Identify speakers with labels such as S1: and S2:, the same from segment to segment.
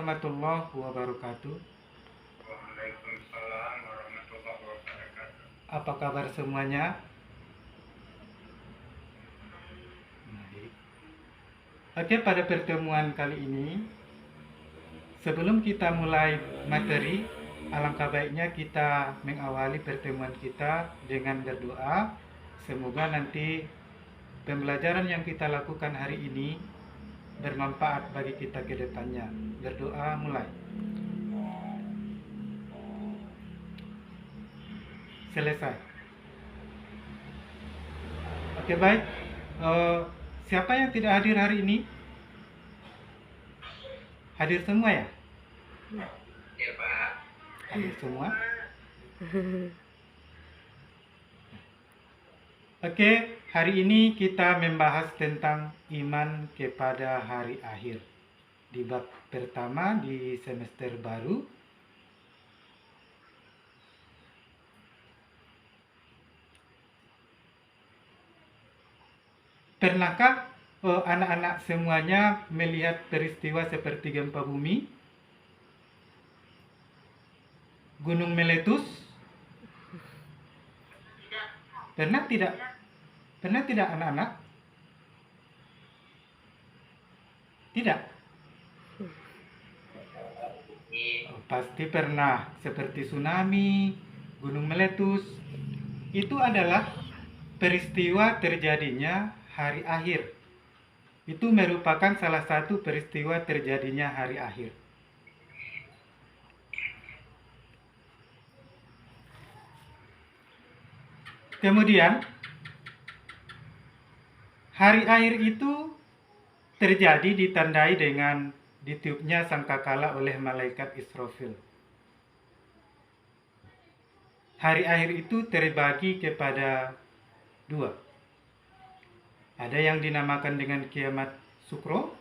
S1: warahmatullahi wabarakatuh.
S2: Waalaikumsalam warahmatullahi wabarakatuh.
S1: Apa kabar semuanya? Baik. Oke, pada pertemuan kali ini, sebelum kita mulai materi, alangkah baiknya kita mengawali pertemuan kita dengan berdoa. Semoga nanti pembelajaran yang kita lakukan hari ini bermanfaat bagi kita ke depannya. Berdoa mulai. Selesai. Oke, baik. Siapa yang tidak hadir hari ini? Hadir semua ya?
S2: Ya Pak.
S1: Hadir semua. Oke, hari ini kita membahas tentang iman kepada hari akhir. Di bab pertama di semester baru. Pernahkah anak-anak semuanya melihat peristiwa seperti gempa bumi, gunung meletus? Pernah tidak? Pernah tidak anak-anak? Tidak? Oh, pasti pernah. Seperti tsunami, gunung meletus. Itu adalah peristiwa terjadinya hari akhir. Itu merupakan salah satu peristiwa terjadinya hari akhir. Kemudian, hari akhir itu terjadi ditandai dengan ditiupnya sangkakala oleh malaikat Israfil. Hari akhir itu terbagi kepada dua. Ada yang dinamakan dengan kiamat sukro,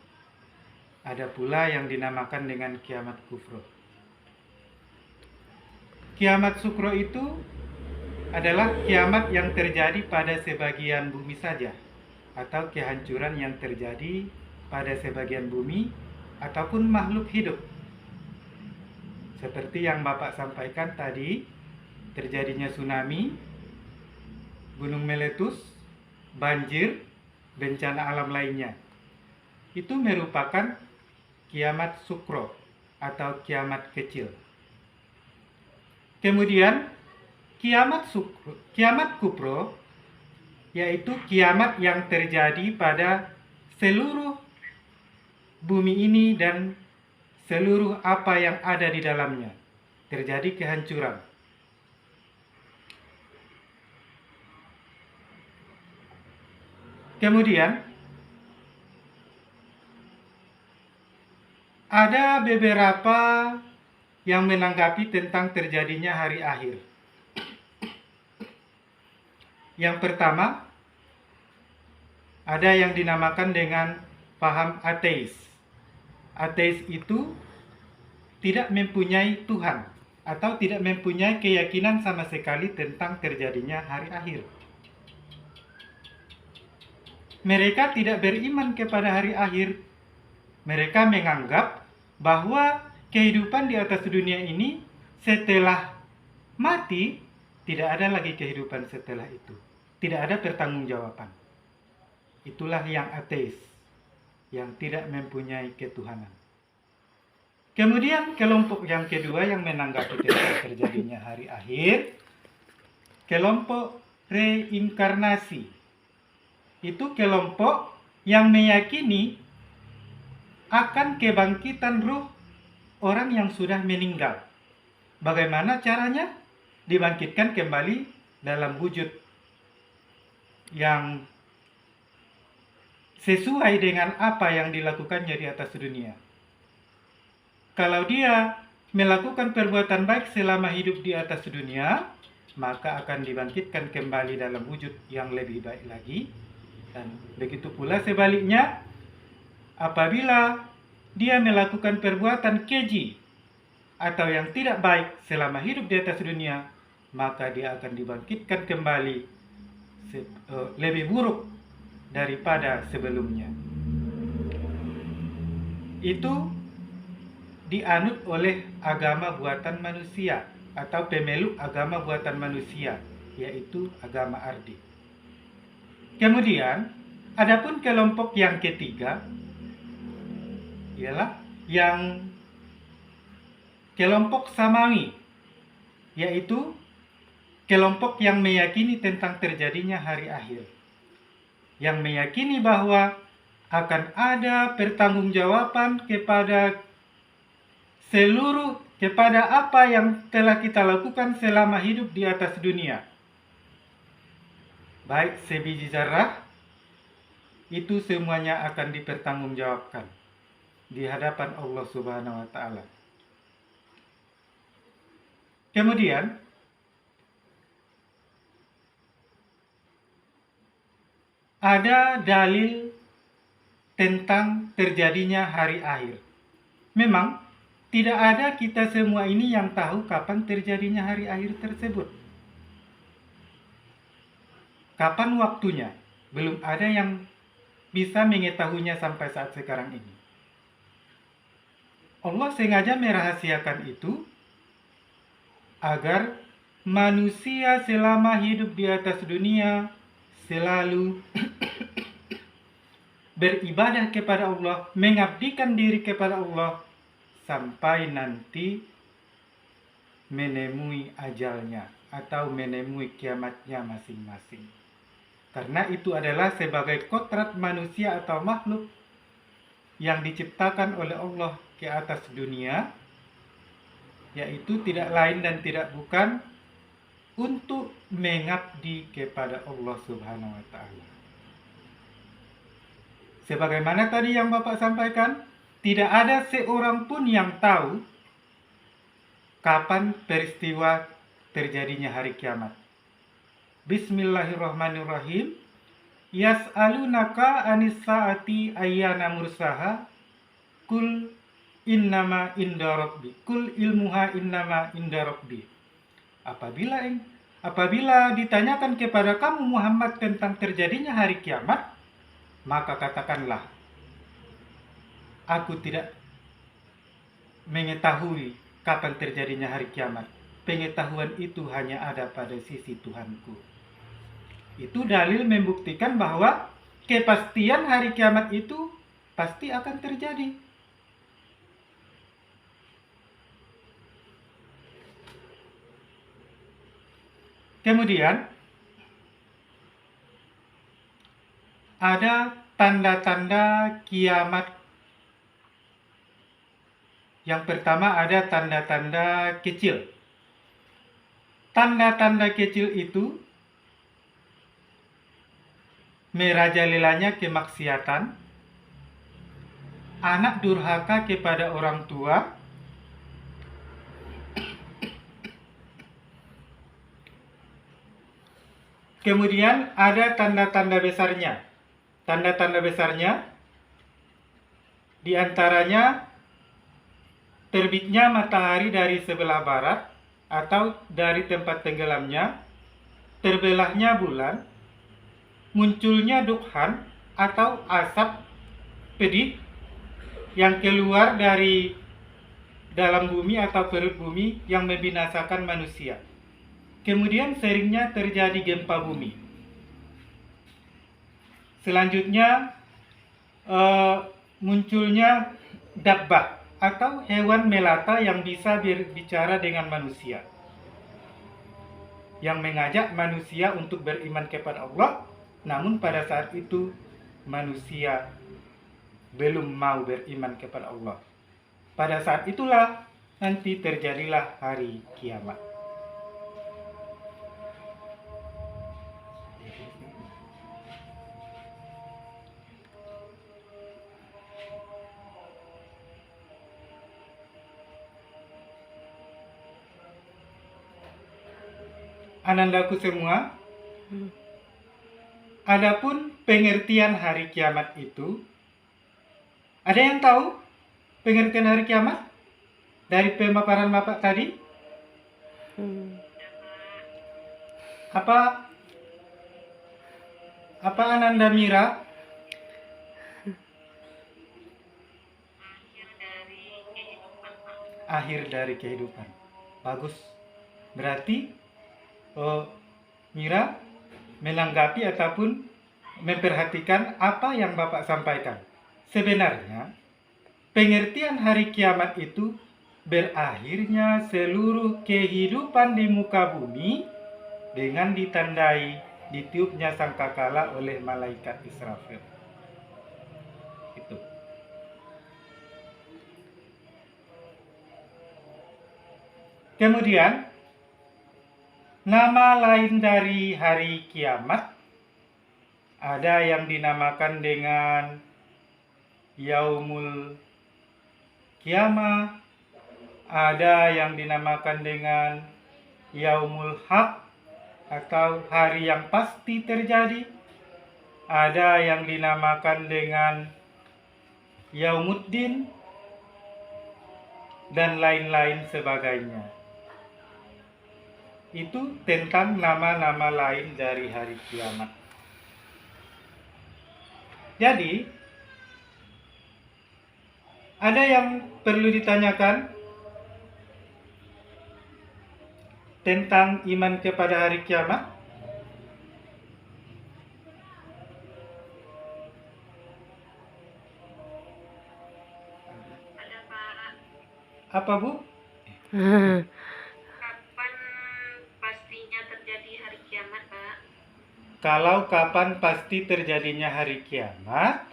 S1: ada pula yang dinamakan dengan kiamat kufro. Kiamat sukro itu adalah kiamat yang terjadi pada sebagian bumi saja, atau kehancuran yang terjadi pada sebagian bumi ataupun makhluk hidup. Seperti yang Bapak sampaikan tadi, terjadinya tsunami, gunung meletus, banjir, bencana alam lainnya. Itu merupakan kiamat sukro atau kiamat kecil. Kemudian kiamat kupro yaitu kiamat yang terjadi pada seluruh bumi ini dan seluruh apa yang ada di dalamnya. Terjadi kehancuran. Kemudian ada beberapa yang menanggapi tentang terjadinya hari akhir. Yang pertama, ada yang dinamakan dengan paham ateis. Ateis itu tidak mempunyai Tuhan atau tidak mempunyai keyakinan sama sekali tentang terjadinya hari akhir. Mereka tidak beriman kepada hari akhir. Mereka menganggap bahwa kehidupan di atas dunia ini setelah mati tidak ada lagi kehidupan setelah itu. Tidak ada pertanggungjawaban. Itulah yang ateis, yang tidak mempunyai ketuhanan. Kemudian kelompok yang kedua yang menanggapi tentang terjadinya hari akhir, kelompok reinkarnasi. Itu kelompok yang meyakini akan kebangkitan ruh orang yang sudah meninggal. Bagaimana caranya? Dibangkitkan kembali dalam wujud yang sesuai dengan apa yang dilakukannya di atas dunia. Kalau dia melakukan perbuatan baik selama hidup di atas dunia, maka akan dibangkitkan kembali dalam wujud yang lebih baik lagi. Dan begitu pula sebaliknya, apabila dia melakukan perbuatan keji atau yang tidak baik selama hidup di atas dunia, maka dia akan dibangkitkan kembali lebih buruk daripada sebelumnya. Itu dianut oleh agama buatan manusia atau pemeluk agama buatan manusia, yaitu agama Ardi. Kemudian, adapun kelompok yang ketiga ialah yang kelompok Samawi, yaitu kelompok yang meyakini tentang terjadinya hari akhir, yang meyakini bahwa akan ada pertanggungjawaban kepada apa yang telah kita lakukan selama hidup di atas dunia. Baik sebiji zarah, itu semuanya akan dipertanggungjawabkan di hadapan Allah Subhanahu wa Ta'ala. Kemudian, ada dalil tentang terjadinya hari akhir. Memang tidak ada kita semua ini yang tahu kapan terjadinya hari akhir tersebut. Kapan waktunya? Belum ada yang bisa mengetahuinya sampai saat sekarang ini. Allah sengaja merahasiakan itu agar manusia selama hidup di atas dunia selalu beribadah kepada Allah, mengabdikan diri kepada Allah sampai nanti menemui ajalnya atau menemui kiamatnya masing-masing. Karena itu adalah sebagai kodrat manusia atau makhluk yang diciptakan oleh Allah ke atas dunia, yaitu tidak lain dan tidak bukan untuk mengabdi kepada Allah Subhanahu wa Ta'ala. Sebagaimana tadi yang Bapak sampaikan, tidak ada seorang pun yang tahu kapan peristiwa terjadinya hari kiamat. Bismillahirrahmanirrahim. Yas'alunaka anis saati ayyana mursaha kul innama inda rabbi kul ilmuha innama inda rabbi. Apabila ditanyakan kepada kamu Muhammad tentang terjadinya hari kiamat, maka katakanlah, aku tidak mengetahui kapan terjadinya hari kiamat. Pengetahuan itu hanya ada pada sisi Tuhanku. Itu dalil membuktikan bahwa kepastian hari kiamat itu pasti akan terjadi. Kemudian ada tanda-tanda kiamat. Yang pertama ada tanda-tanda kecil. Tanda-tanda kecil itu merajalelanya kemaksiatan, anak durhaka kepada orang tua, kemudian ada tanda-tanda besarnya. Tanda-tanda besarnya diantaranya terbitnya matahari dari sebelah barat atau dari tempat tenggelamnya, terbelahnya bulan, munculnya dukhan atau asap pedih yang keluar dari dalam bumi atau perut bumi yang membinasakan manusia. Kemudian seringnya terjadi gempa bumi. Selanjutnya munculnya dabbah atau hewan melata yang bisa berbicara dengan manusia, yang mengajak manusia untuk beriman kepada Allah. Namun pada saat itu manusia belum mau beriman kepada Allah. Pada saat itulah nanti terjadilah hari kiamat. Anandaku semua, adapun pengertian hari kiamat itu, ada yang tahu pengertian hari kiamat dari pemaparan Bapak tadi? Apa Ananda Mira? akhir dari kehidupan. Bagus. Berarti Mira menanggapi ataupun memperhatikan apa yang Bapak sampaikan. Sebenarnya, pengertian hari kiamat itu berakhirnya seluruh kehidupan di muka bumi dengan ditandai ditiupnya sangkakala oleh malaikat Israfil. Itu. Kemudian, nama lain dari hari kiamat ada yang dinamakan dengan Yaumul Kiamah, ada yang dinamakan dengan Yaumul Haq atau hari yang pasti terjadi, ada yang dinamakan dengan Yaumuddin, dan lain-lain sebagainya. Itu tentang nama-nama lain dari hari kiamat. Jadi, ada yang perlu ditanyakan tentang iman kepada hari kiamat?
S3: Ada Pak.
S1: Apa, Bu?
S3: Kapan pastinya terjadi hari kiamat, Pak?
S1: Kalau kapan pasti terjadinya hari kiamat,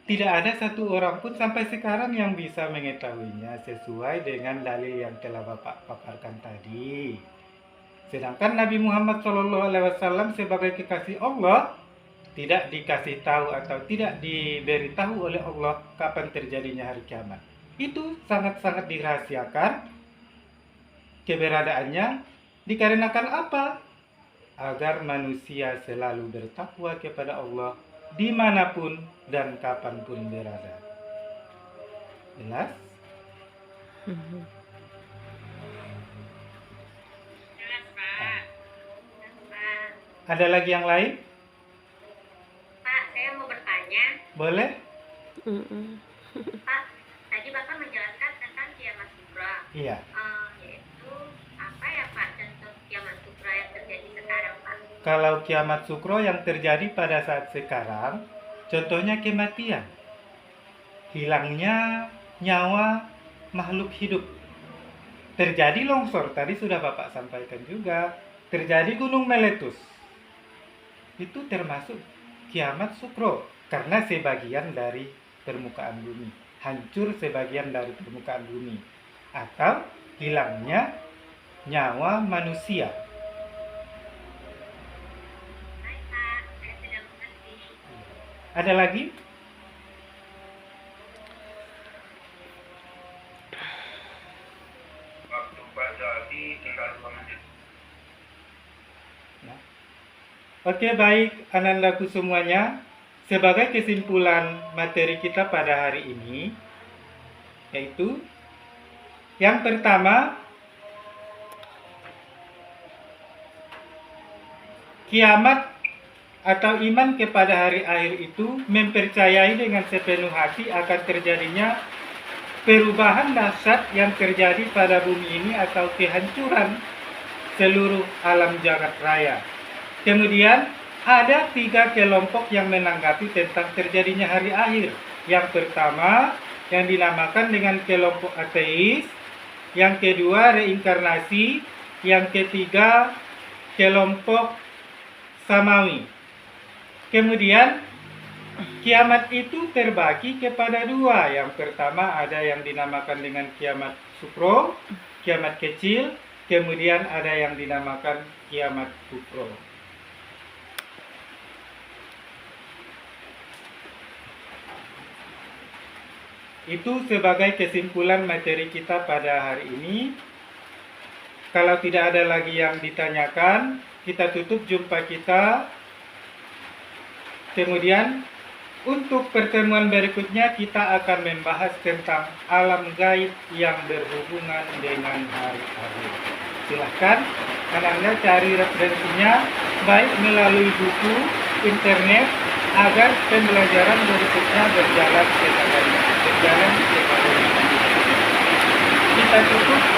S1: tidak ada satu orang pun sampai sekarang yang bisa mengetahuinya sesuai dengan dalil yang telah Bapak paparkan tadi. Sedangkan Nabi Muhammad SAW sebagai kekasih Allah tidak dikasih tahu atau tidak diberitahu oleh Allah kapan terjadinya hari kiamat. Itu sangat-sangat dirahasiakan keberadaannya, dikarenakan apa? Agar manusia selalu bertakwa kepada Allah dimanapun dan kapanpun berada. Jelas?
S3: Jelas, Pak. Jelas, Pak.
S1: Ada lagi yang lain?
S3: Pak, saya mau bertanya.
S1: Boleh?
S3: Pak, tadi Bapak menjelaskan tentang kiamat sugra.
S1: Iya.
S3: Yaitu apa ya, Pak, contoh kiamat sugra yang terjadi sekarang, Pak?
S1: Kalau kiamat sukro yang terjadi pada saat sekarang, contohnya kematian. Hilangnya nyawa makhluk hidup. Terjadi longsor, tadi sudah Bapak sampaikan juga. Terjadi gunung meletus. Itu termasuk kiamat sukro, karena sebagian dari permukaan bumi. Hancur sebagian dari permukaan bumi. Atau hilangnya nyawa manusia.
S3: Baik, Pak. Saya sudah mengerti.
S1: Ada lagi?
S2: Waktu Pak Zaldi tinggal 2 menit.
S1: Ya. Oke, baik Anandaku semuanya. Sebagai kesimpulan materi kita pada hari ini, yaitu yang pertama, kiamat atau iman kepada hari akhir itu mempercayai dengan sepenuh hati akan terjadinya perubahan dahsyat yang terjadi pada bumi ini atau kehancuran seluruh alam jagat raya. Kemudian ada 3 kelompok yang menanggapi tentang terjadinya hari akhir. Yang pertama yang dinamakan dengan kelompok ateis, yang kedua reinkarnasi, yang ketiga kelompok samawi. Kemudian kiamat itu terbagi kepada 2. Yang pertama ada yang dinamakan dengan kiamat sukro, kiamat kecil, kemudian ada yang dinamakan kiamat kubro. Itu sebagai kesimpulan materi kita pada hari ini. Kalau tidak ada lagi yang ditanyakan, kita tutup jumpa kita. Kemudian untuk pertemuan berikutnya kita akan membahas tentang alam gaib yang berhubungan dengan hari akhir. Silahkan Anda cari referensinya baik melalui buku, internet, agar pembelajaran berikutnya berjalan sebagai kita itu